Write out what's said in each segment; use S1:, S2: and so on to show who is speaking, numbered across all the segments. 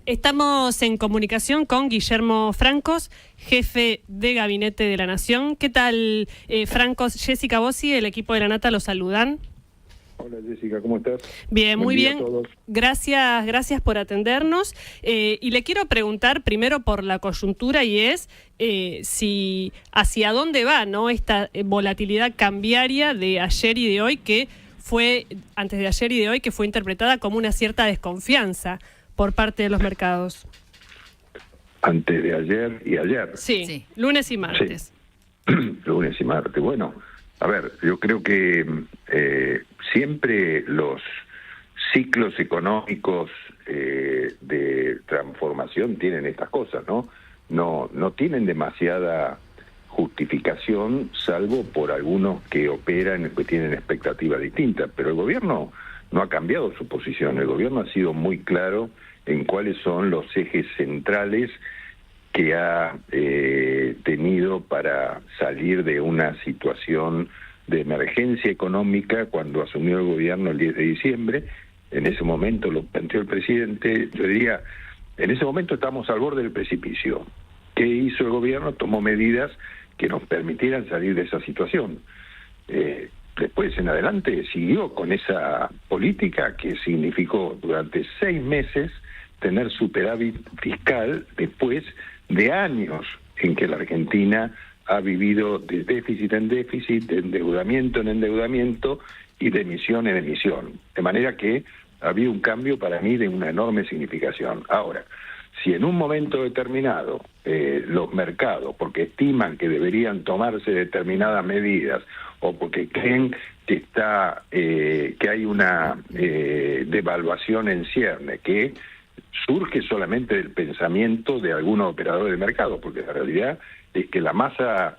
S1: Estamos en comunicación con Guillermo Francos, jefe de Gabinete de la Nación. ¿Qué tal, Francos? Jessica Bossi, el equipo de la Nata, los saludan.
S2: Hola Jessica, ¿cómo estás?
S1: Bien, muy bien.
S2: A todos.
S1: Gracias por atendernos. Y le quiero preguntar primero por la coyuntura y es si hacia dónde va, ¿no?, esta volatilidad cambiaria de ayer y de hoy antes de ayer y de hoy, que fue interpretada como una cierta desconfianza por parte de los mercados.
S2: Antes de ayer y ayer.
S1: Sí. Lunes y martes.
S2: Sí. Lunes y martes. Bueno, a ver, yo creo que siempre los ciclos económicos de transformación tienen estas cosas, ¿no? No tienen demasiada justificación, salvo por algunos que operan, que tienen expectativas distintas, pero el gobierno no ha cambiado su posición. El gobierno ha sido muy claro en cuáles son los ejes centrales que ha tenido para salir de una situación de emergencia económica cuando asumió el gobierno el 10 de diciembre. En ese momento lo planteó el presidente. Yo diría, en ese momento estamos al borde del precipicio. ¿Qué hizo el gobierno? Tomó medidas que nos permitieran salir de esa situación. Después en adelante siguió con esa política que significó durante 6 meses tener superávit fiscal después de años en que la Argentina ha vivido de déficit en déficit, de endeudamiento en endeudamiento y de emisión en emisión. De manera que ha habido un cambio para mí de una enorme significación. Ahora, si en un momento determinado los mercados, porque estiman que deberían tomarse determinadas medidas o porque creen que que hay una devaluación en cierne, que surge solamente del pensamiento de algunos operadores de mercado, porque la realidad es que la masa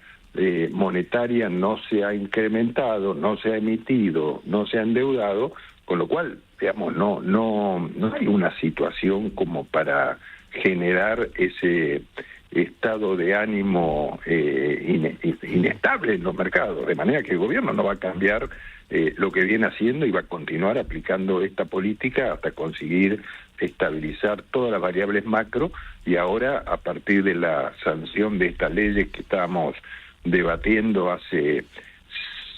S2: monetaria no se ha incrementado, no se ha emitido, no se ha endeudado, con lo cual, digamos, no hay una situación como para generar ese estado de ánimo inestable en los mercados, de manera que el gobierno no va a cambiar lo que viene haciendo y va a continuar aplicando esta política hasta conseguir estabilizar todas las variables macro. Y ahora, a partir de la sanción de estas leyes que estábamos debatiendo hace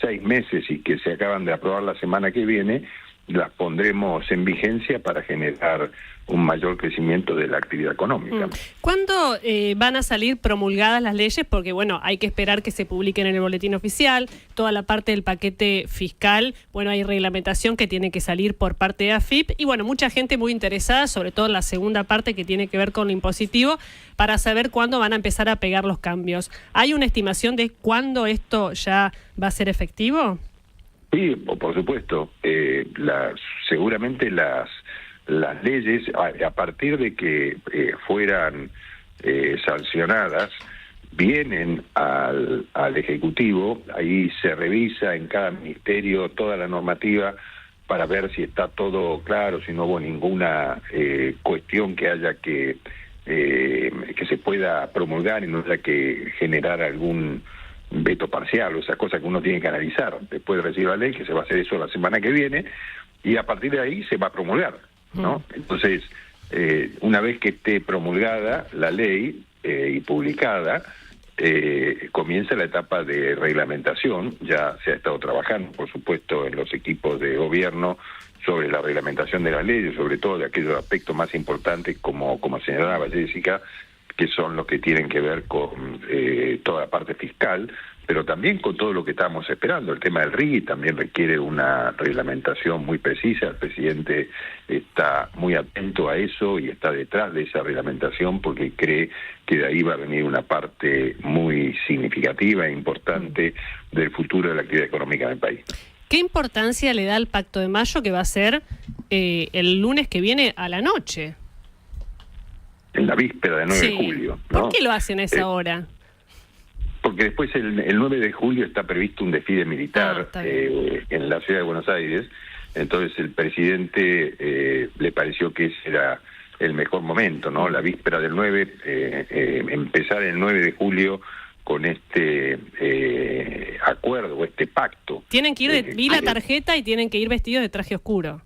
S2: 6 meses y que se acaban de aprobar la semana que viene, las pondremos en vigencia para generar un mayor crecimiento de la actividad económica.
S1: ¿Cuándo van a salir promulgadas las leyes? Porque, bueno, hay que esperar que se publiquen en el boletín oficial, toda la parte del paquete fiscal, bueno, hay reglamentación que tiene que salir por parte de AFIP, y bueno, mucha gente muy interesada, sobre todo en la segunda parte que tiene que ver con lo impositivo, para saber cuándo van a empezar a pegar los cambios. ¿Hay una estimación de cuándo esto ya va a ser efectivo?
S2: Sí, por supuesto. Seguramente las leyes, a partir de que fueran sancionadas, vienen al Ejecutivo. Ahí se revisa en cada ministerio toda la normativa para ver si está todo claro, si no hubo ninguna cuestión que haya que se pueda promulgar y no haya que generar algún veto parcial o esa cosa que uno tiene que analizar después de recibir la ley, que se va a hacer eso la semana que viene, y a partir de ahí se va a promulgar, ¿no? Entonces, una vez que esté promulgada la ley y publicada, comienza la etapa de reglamentación. Ya se ha estado trabajando, por supuesto, en los equipos de gobierno sobre la reglamentación de las leyes, sobre todo de aquellos aspectos más importantes, como señalaba Jessica, que son los que tienen que ver con toda la parte fiscal, pero también con todo lo que estamos esperando. El tema del RIGI también requiere una reglamentación muy precisa. El presidente está muy atento a eso y está detrás de esa reglamentación porque cree que de ahí va a venir una parte muy significativa e importante del futuro de la actividad económica del país.
S1: ¿Qué importancia le da el Pacto de Mayo, que va a ser el lunes que viene a la noche?
S2: En la víspera del 9 de julio, ¿no?
S1: ¿Por qué lo hacen a esa hora?
S2: Porque después el 9 de julio está previsto un desfile militar en la ciudad de Buenos Aires. Entonces el presidente le pareció que ese era el mejor momento, ¿no? La víspera del 9, empezar el 9 de julio con este acuerdo, este pacto.
S1: Tienen que ir vi la tarjeta y tienen que ir vestidos de traje oscuro.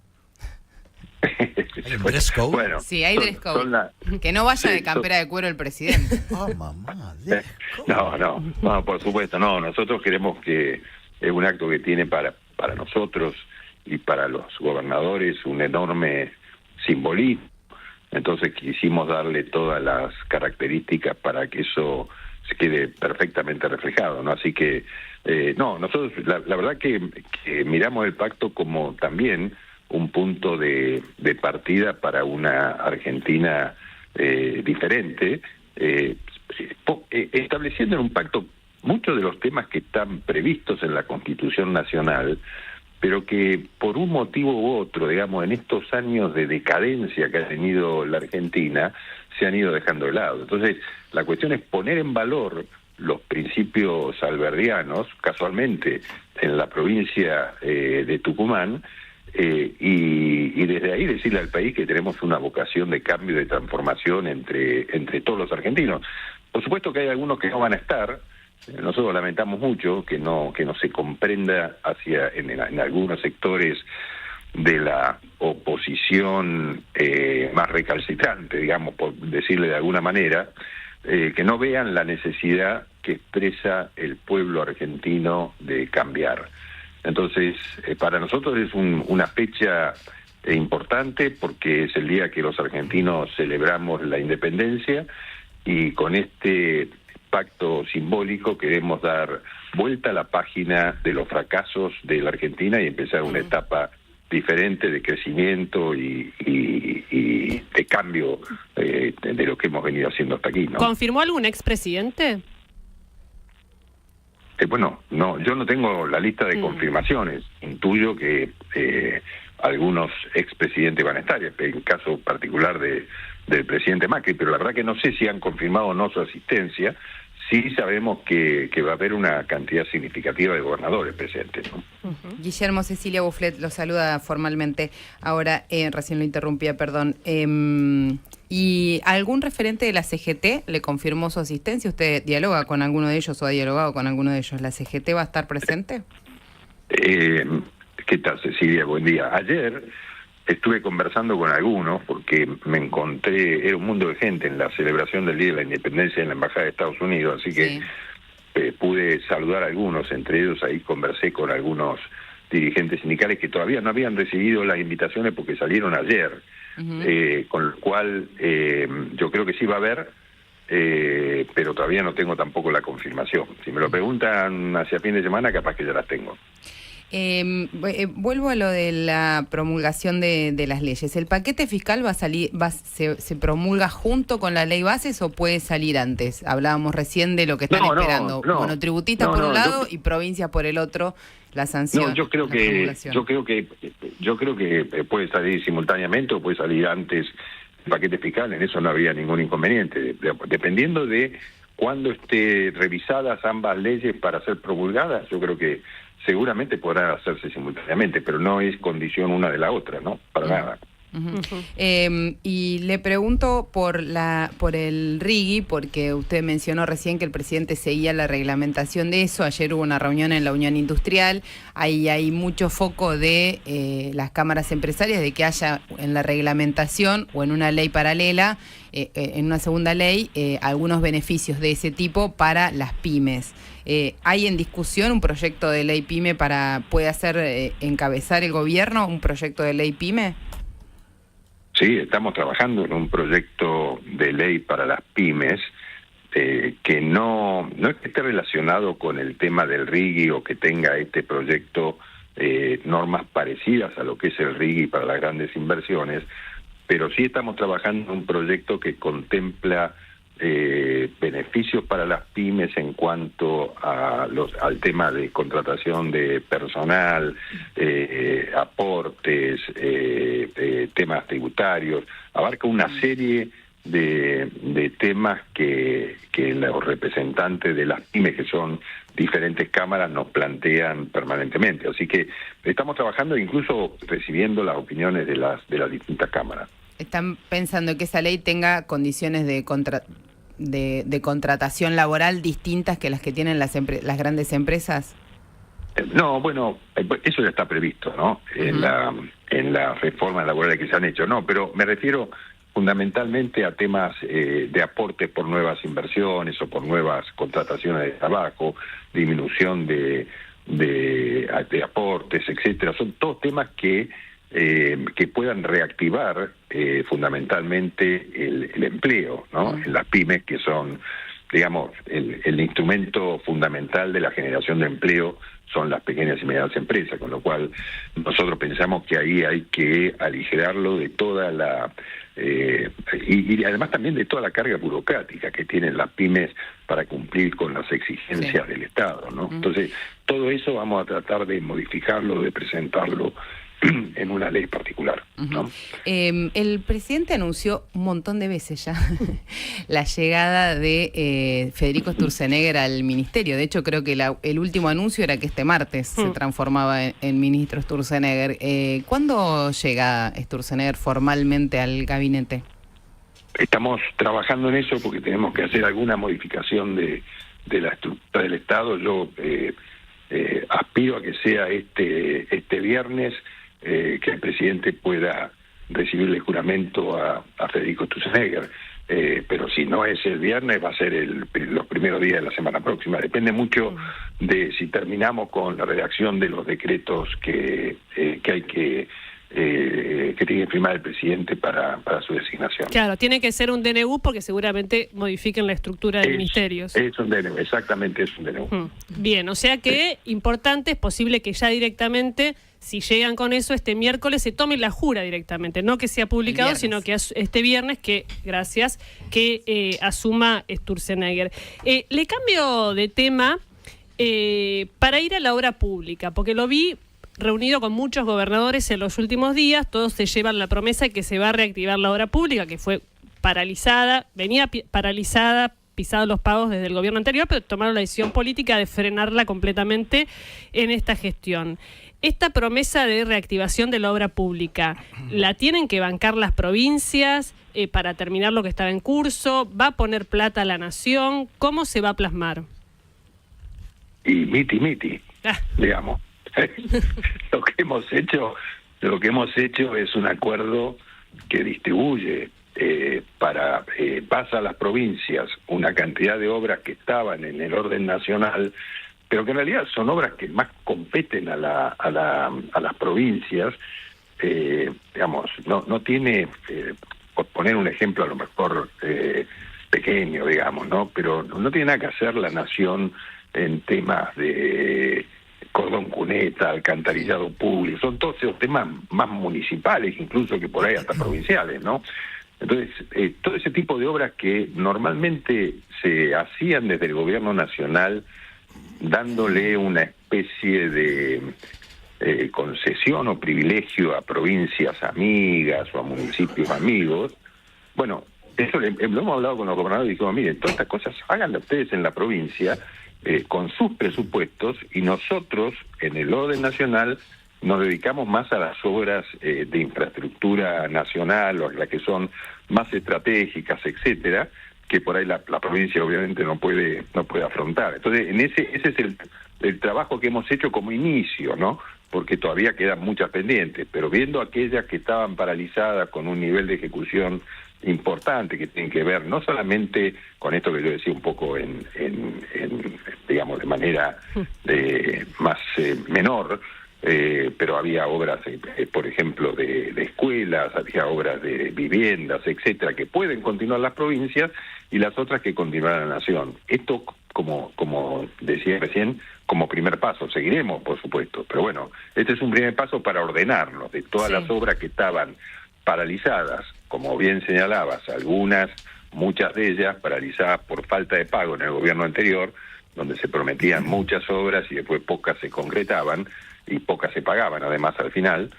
S3: ¿Hay un dress code?
S2: Bueno,
S4: Sí, hay dress code. Que no vaya
S2: Sí,
S4: de campera de cuero el presidente.
S3: Oh, mamá, dress code.
S2: No, por supuesto, no. Nosotros queremos que es un acto que tiene para nosotros y para los gobernadores un enorme simbolismo. Entonces quisimos darle todas las características para que eso se quede perfectamente reflejado, ¿no? Así que, nosotros la verdad que miramos el pacto como también un punto de partida para una Argentina diferente, estableciendo en un pacto muchos de los temas que están previstos en la Constitución Nacional, pero que por un motivo u otro, digamos, en estos años de decadencia que ha tenido la Argentina, se han ido dejando de lado. Entonces, la cuestión es poner en valor los principios alberdianos, casualmente en la provincia de Tucumán, y desde ahí decirle al país que tenemos una vocación de cambio, de transformación entre todos los argentinos. Por supuesto que hay algunos que no van a estar. Nosotros lamentamos mucho que no se comprenda en algunos sectores de la oposición más recalcitrante, digamos, por decirle de alguna manera, que no vean la necesidad que expresa el pueblo argentino de cambiar. Entonces, para nosotros es una fecha importante porque es el día que los argentinos celebramos la independencia, y con este pacto simbólico queremos dar vuelta a la página de los fracasos de la Argentina y empezar una etapa diferente de crecimiento y de cambio de lo que hemos venido haciendo hasta aquí, ¿no?
S1: ¿Confirmó algún expresidente?
S2: Bueno, no, yo no tengo la lista de confirmaciones. Intuyo que algunos expresidentes van a estar, en el caso particular del presidente Macri, pero la verdad que no sé si han confirmado o no su asistencia. Sí sabemos que va a haber una cantidad significativa de gobernadores presentes, ¿no?
S4: Guillermo, Cecilia Bufflet lo saluda formalmente. Ahora, recién lo interrumpía, perdón. ¿Y algún referente de la CGT le confirmó su asistencia? ¿Usted dialoga con alguno de ellos o ha dialogado con alguno de ellos? ¿La CGT va a estar presente?
S2: ¿Qué tal, Cecilia? Buen día. Ayer estuve conversando con algunos porque me encontré, era un mundo de gente en la celebración del Día de la Independencia en la Embajada de Estados Unidos, así que pude saludar a algunos, entre ellos ahí conversé con algunos dirigentes sindicales que todavía no habían recibido las invitaciones porque salieron ayer, con lo cual yo creo que sí va a haber, pero todavía no tengo tampoco la confirmación. Si me lo preguntan hacia fin de semana, capaz que ya las tengo.
S4: Vuelvo a lo de la promulgación de las leyes. ¿El paquete fiscal va a salir, se promulga junto con la ley bases o puede salir antes? Hablábamos recién de lo que están esperando. Monotributistas por un lado y provincias por el otro, la sanción.
S2: No, yo creo que puede salir simultáneamente o puede salir antes el paquete fiscal. En eso no habría ningún inconveniente. Dependiendo de cuándo esté revisadas ambas leyes para ser promulgadas, yo creo que seguramente podrá hacerse simultáneamente, pero no es condición una de la otra, ¿no? Para nada.
S4: Y le pregunto por el RIGI, porque usted mencionó recién que el presidente seguía la reglamentación de eso. Ayer hubo una reunión en la Unión Industrial. Ahí hay mucho foco de las cámaras empresarias de que haya en la reglamentación o en una ley paralela, en una segunda ley, algunos beneficios de ese tipo para las pymes. ¿Hay en discusión un proyecto de ley PYME puede hacer encabezar el gobierno un proyecto de ley PYME?
S2: Sí, estamos trabajando en un proyecto de ley para las pymes que no es que esté relacionado con el tema del RIGI o que tenga este proyecto normas parecidas a lo que es el RIGI para las grandes inversiones, pero sí estamos trabajando en un proyecto que contempla beneficios para las pymes en cuanto al tema de contratación de personal, aportes, temas tributarios. Abarca una serie de temas que los representantes de las pymes, que son diferentes cámaras, nos plantean permanentemente. Así que estamos trabajando e incluso recibiendo las opiniones de las distintas cámaras.
S4: ¿Están pensando que esa ley tenga condiciones de contratación laboral distintas que las que tienen las grandes empresas?
S2: No, bueno, eso ya está previsto, ¿no? En la reforma laboral que se han hecho, no, pero me refiero fundamentalmente a temas de aportes por nuevas inversiones o por nuevas contrataciones de trabajo, disminución de aportes, etcétera. Son todos temas que puedan reactivar fundamentalmente el empleo, ¿no? En las pymes, que son, digamos, el instrumento fundamental de la generación de empleo son las pequeñas y medianas empresas, con lo cual nosotros pensamos que ahí hay que aligerarlo de toda la y además también de toda la carga burocrática que tienen las pymes para cumplir con las exigencias del Estado, ¿no? Entonces, todo eso vamos a tratar de modificarlo, de presentarlo en una ley particular, ¿no?
S4: El presidente anunció un montón de veces ya la llegada de Federico Sturzenegger al ministerio. De hecho, creo que el último anuncio era que este martes se transformaba en ministro Sturzenegger. ¿Cuándo llega Sturzenegger formalmente al gabinete?
S2: Estamos trabajando en eso porque tenemos que hacer alguna modificación de la estructura del Estado. Yo aspiro a que sea este viernes, que el presidente pueda recibirle el juramento a Federico Sturzenegger, pero si no es el viernes va a ser los primeros días de la semana próxima. Depende mucho de si terminamos con la redacción de los decretos que hay que tiene que firmar el presidente para su designación.
S1: Claro, tiene que ser un DNU porque seguramente modifiquen la estructura de ministerios.
S2: Es un DNU, exactamente, es un DNU.
S1: Bien, o sea que importante, es posible que ya directamente, si llegan con eso, este miércoles se tome la jura directamente, no que sea publicado, sino que este viernes, que asuma Sturzenegger. Le cambio de tema para ir a la obra pública, porque lo vi reunido con muchos gobernadores en los últimos días. Todos se llevan la promesa de que se va a reactivar la obra pública, que fue paralizada, venía paralizada, pisados los pagos desde el gobierno anterior, pero tomaron la decisión política de frenarla completamente en esta gestión. Esta promesa de reactivación de la obra pública, ¿la tienen que bancar las provincias para terminar lo que estaba en curso? ¿Va a poner plata a la nación? ¿Cómo se va a plasmar?
S2: Y miti, digamos. Lo que hemos hecho es un acuerdo que distribuye pasa a las provincias una cantidad de obras que estaban en el orden nacional, pero que en realidad son obras que más competen a las provincias. Digamos, no tiene, por poner un ejemplo a lo mejor pequeño, digamos, ¿no? Pero no tiene nada que hacer la nación en temas de cordón cuneta, alcantarillado público, son todos esos temas más municipales, incluso que por ahí hasta provinciales, ¿no? Entonces, todo ese tipo de obras que normalmente se hacían desde el gobierno nacional, dándole una especie de concesión o privilegio a provincias amigas o a municipios amigos. Bueno, eso lo hemos hablado con los gobernadores y dijimos, miren, todas estas cosas háganlas ustedes en la provincia, con sus presupuestos, y nosotros en el orden nacional nos dedicamos más a las obras de infraestructura nacional, o a las que son más estratégicas, etcétera, que por ahí la provincia obviamente no puede afrontar. Entonces, ese es el trabajo que hemos hecho como inicio, ¿no? Porque todavía quedan muchas pendientes, pero viendo aquellas que estaban paralizadas con un nivel de ejecución importante, que tienen que ver no solamente con esto que yo decía un poco en digamos, de manera más menor, pero había obras, por ejemplo, de escuelas, había obras de viviendas, etcétera, que pueden continuar las provincias y las otras que continuará la nación. Esto, como decía recién, como primer paso. Seguiremos, por supuesto, pero bueno, este es un primer paso para ordenarnos de todas las obras que estaban paralizadas, como bien señalabas, muchas de ellas paralizadas por falta de pago en el gobierno anterior, donde se prometían muchas obras y después pocas se concretaban y pocas se pagaban además al final,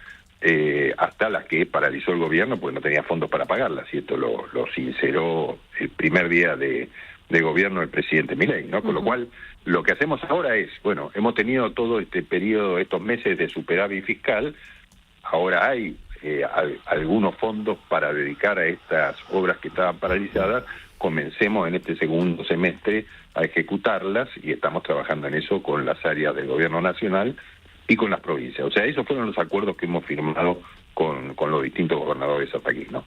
S2: hasta las que paralizó el gobierno porque no tenía fondos para pagarlas, y esto lo sinceró el primer día de gobierno del presidente Milei, ¿no? Con lo cual, lo que hacemos ahora es, bueno, hemos tenido todo este periodo, estos meses de superávit fiscal, ahora hay algunos fondos para dedicar a estas obras que estaban paralizadas, comencemos en este segundo semestre a ejecutarlas, y estamos trabajando en eso con las áreas del gobierno nacional y con las provincias. O sea, esos fueron los acuerdos que hemos firmado con los distintos gobernadores hasta aquí, ¿no?